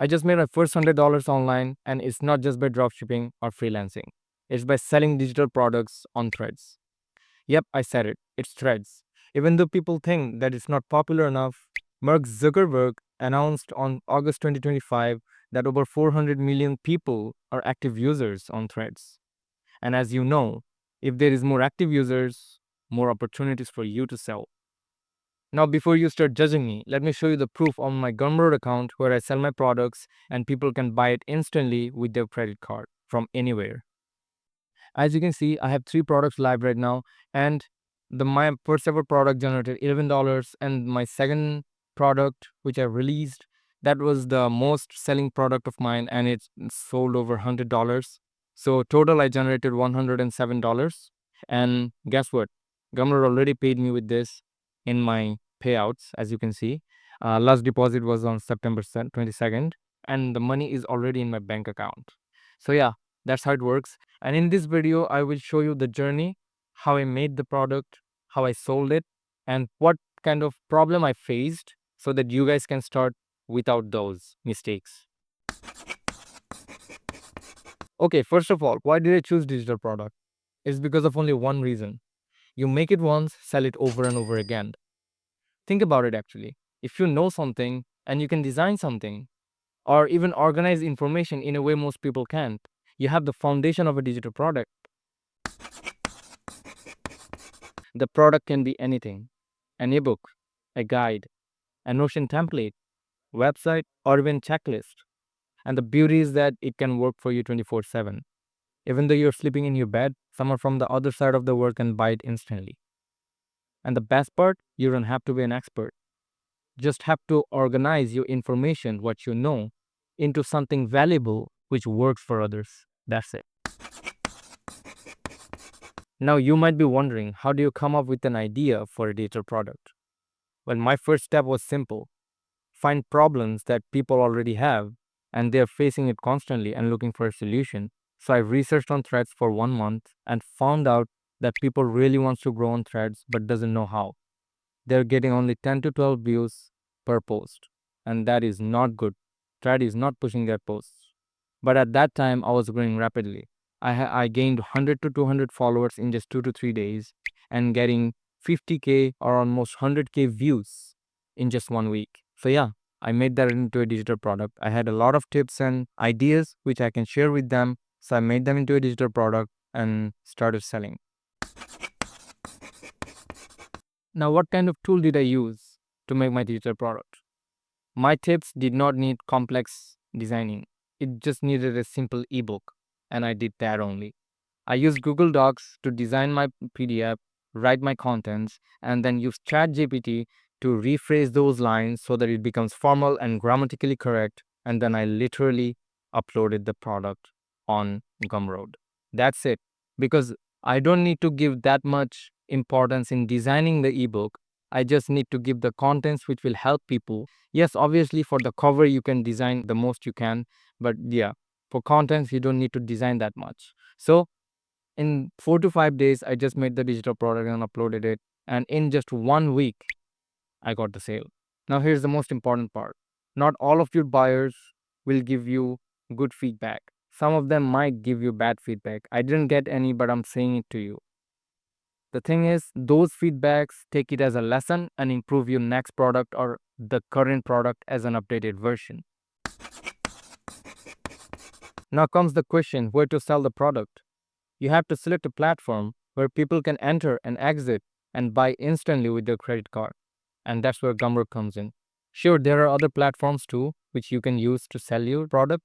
I just made my first $100 online, and it's not just by dropshipping or freelancing. It's by selling digital products on Threads. Yep, I said it. It's Threads. Even though people think that it's not popular enough, Mark Zuckerberg announced on August 2025 that over 400 million people are active users on Threads. And as you know, if there is more active users, more opportunities for you to sell. Now, before you start judging me, let me show you the proof on my Gumroad account where I sell my products and people can buy it instantly with their credit card from anywhere. As you can see, I have 3 products live right now, and my first ever product generated $11, and my second product, which I released, that was the most selling product of mine, and it sold over $100. So total, I generated $107. And guess what? Gumroad already paid me with this in my payouts, as you can see. Last deposit was on September 22nd, and the money is already in my bank account. So yeah, that's how it works. And in this video, I will show you the journey, how I made the product, how I sold it, and what kind of problem I faced so that you guys can start without those mistakes. Okay, first of all, why did I choose digital product? It's because of only one reason. You make it once, sell it over and over again. Think about it actually. If you know something and you can design something or even organize information in a way most people can't, you have the foundation of a digital product. The product can be anything: an ebook, a guide, a Notion template, website, or even checklist. And the beauty is that it can work for you 24/7. Even though you're sleeping in your bed, someone from the other side of the world can buy it instantly. And the best part, you don't have to be an expert. Just have to organize your information, what you know, into something valuable which works for others. That's it. Now you might be wondering, how do you come up with an idea for a digital product? Well, my first step was simple. Find problems that people already have and they're facing it constantly and looking for a solution. So I researched on Threads for 1 month and found out that people really wants to grow on Threads but doesn't know how. They're getting only 10 to 12 views per post, and that is not good. Thread is not pushing their posts. But at that time, I was growing rapidly. I gained 100 to 200 followers in just 2 to 3 days and getting 50K or almost 100K views in just 1 week. So yeah, I made that into a digital product. I had a lot of tips and ideas which I can share with them. So I made them into a digital product and started selling. Now, what kind of tool did I use to make my digital product? My tips did not need complex designing. It just needed a simple ebook, and I did that only. I used Google Docs to design my PDF, write my contents, and then use ChatGPT to rephrase those lines so that it becomes formal and grammatically correct. And then I literally uploaded the product on Gumroad. That's it. Because I don't need to give that much importance in designing the ebook. I just need to give the contents which will help people. Yes, obviously, for the cover, you can design the most you can. But yeah, for contents, you don't need to design that much. So in 4 to 5 days, I just made the digital product and uploaded it. And in just 1 week, I got the sale. Now, here's the most important part. Not all of your buyers will give you good feedback. Some of them might give you bad feedback. I didn't get any, but I'm saying it to you. The thing is, those feedbacks, take it as a lesson and improve your next product or the current product as an updated version. Now comes the question where to sell the product. You have to select a platform where people can enter and exit and buy instantly with their credit card. And that's where Gumroad comes in. Sure, there are other platforms too which you can use to sell your product,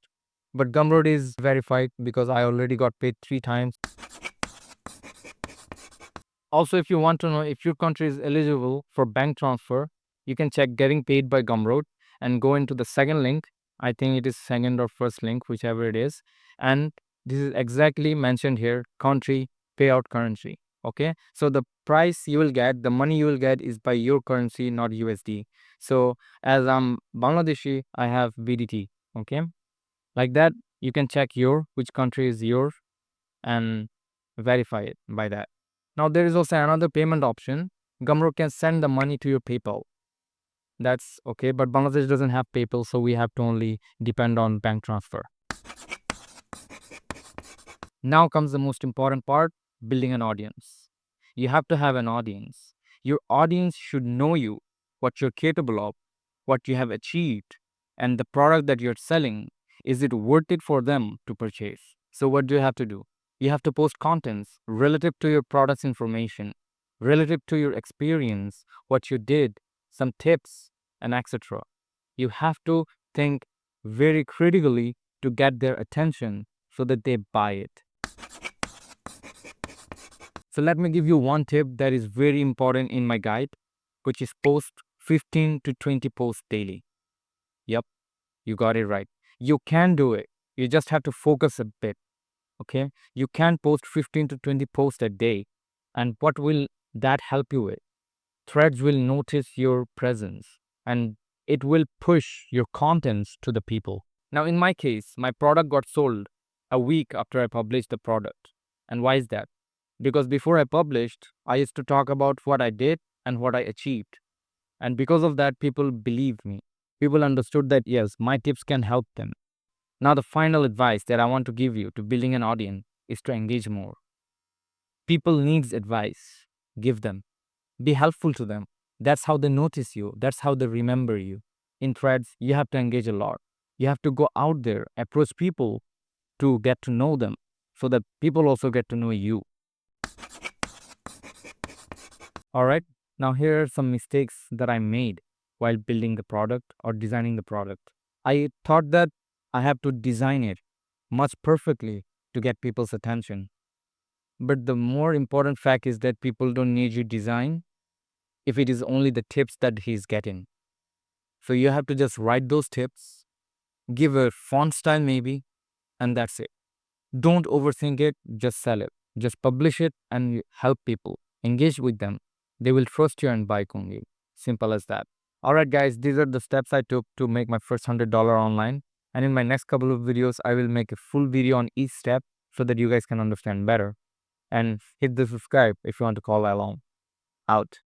but Gumroad is verified because I already got paid 3 times. Also, if you want to know if your country is eligible for bank transfer, you can check getting paid by Gumroad and go into the second link. I think it is second or first link, whichever it is. And this is exactly mentioned here, country, payout currency. Okay. So the price you will get, the money you will get is by your currency, not USD. So as I'm Bangladeshi, I have BDT. Okay. Like that, you can check which country is yours and verify it by that. Now there is also another payment option. Gumroad can send the money to your PayPal. That's okay, but Bangladesh doesn't have PayPal, so we have to only depend on bank transfer. Now comes the most important part, building an audience. You have to have an audience. Your audience should know you, what you're capable of, what you have achieved, and the product that you're selling. Is it worth it for them to purchase? So, what do you have to do? You have to post contents relative to your product's information, relative to your experience, what you did, some tips, and etc. You have to think very critically to get their attention so that they buy it. So let me give you one tip that is very important in my guide, which is post 15 to 20 posts daily. Yep, you got it right. You can do it. You just have to focus a bit. Okay. You can post 15 to 20 posts a day. And what will that help you with? Threads will notice your presence and it will push your contents to the people. Now, in my case, my product got sold a week after I published the product. And why is that? Because before I published, I used to talk about what I did and what I achieved. And because of that, people believed me. People understood that yes, my tips can help them. Now, the final advice that I want to give you to building an audience is to engage more. People needs advice. Give them. Be helpful to them. That's how they notice you. That's how they remember you. In threads, you have to engage a lot. You have to go out there, approach people to get to know them so that people also get to know you. All right. Now, here are some mistakes that I made while building the product or designing the product. I thought that I have to design it much perfectly to get people's attention. But the more important fact is that people don't need your design if it is only the tips that he's getting. So you have to just write those tips, give a font style maybe, and that's it. Don't overthink it, just sell it. Just publish it and help people. Engage with them. They will trust you and buy from you. Simple as that. All right, guys, these are the steps I took to make my first $100 online. And in my next couple of videos, I will make a full video on each step so that you guys can understand better. And hit the subscribe if you want to call along. Out.